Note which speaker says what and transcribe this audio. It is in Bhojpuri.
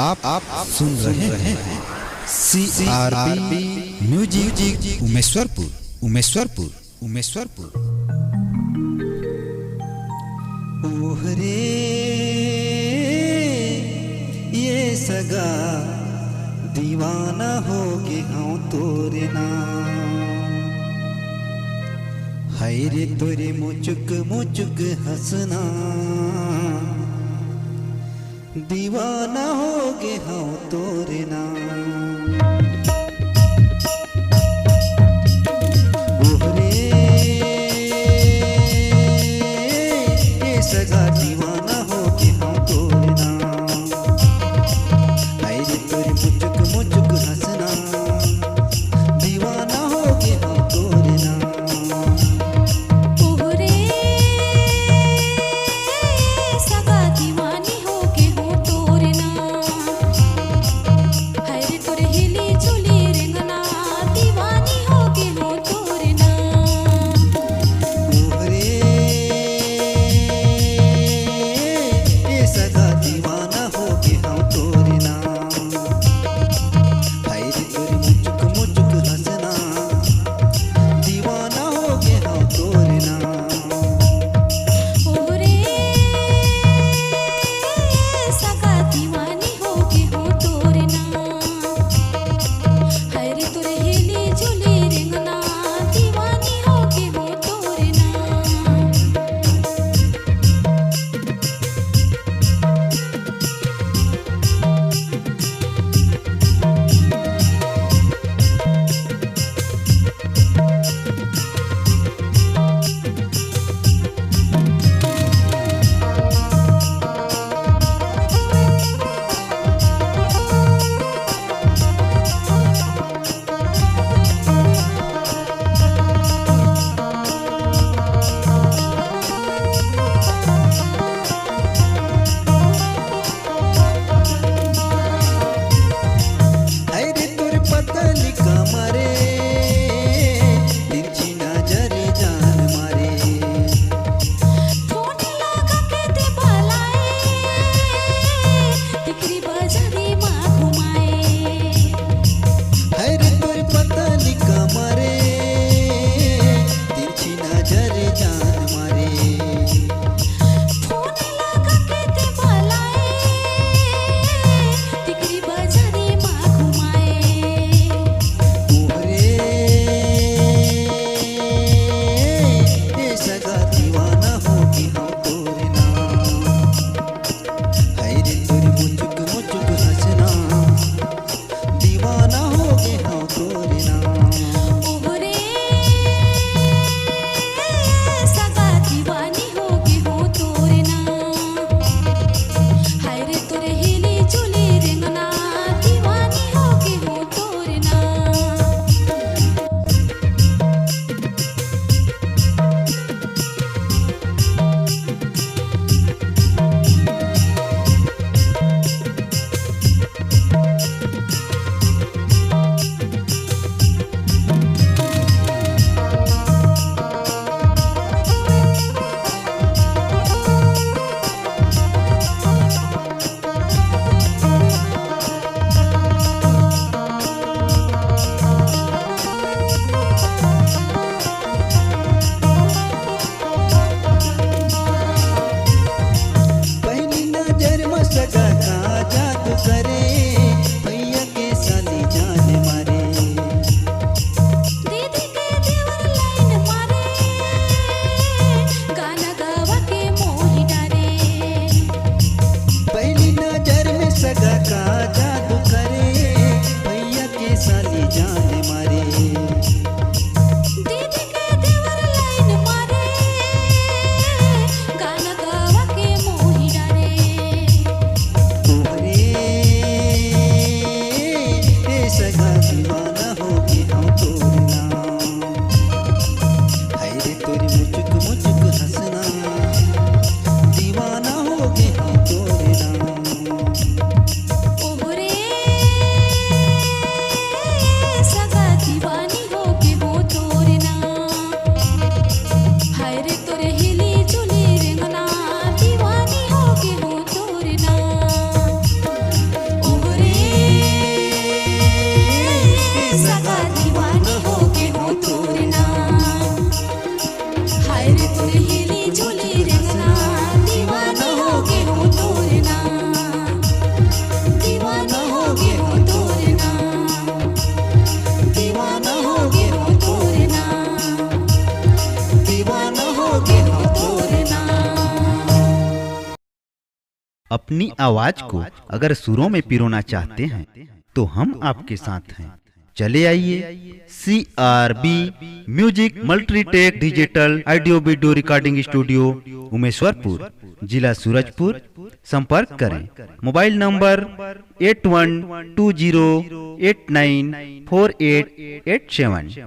Speaker 1: आप सुन रहे हैं CRB म्यूजिक उमेश्वरपुर।
Speaker 2: ओहरे ये सगा दीवाना हो गे हाँ तोरे नाम। हाय रे तोरे मुचुक हंसना, दीवाना हो गे हाँ तोरे नाम। ओहरे ये सगा दीवाना हो गे हाँ तोरे नाम। हाय रे तोरे मुचुक हंसना, दीवाना हो गे हाँ तोरे नाम।
Speaker 3: दीवानी हो के हो तोरे नाम। हाय रे तोरे हिली
Speaker 1: अपनी आवाज को अगर सुरों में पिरोना चाहते हैं तो हम आपके साथ हैं। चले आइए CRB music Multitech digital audio video recording studio Umeshwarpur, जिला सूरजपुर। संपर्क करें मोबाइल नंबर 8120894887।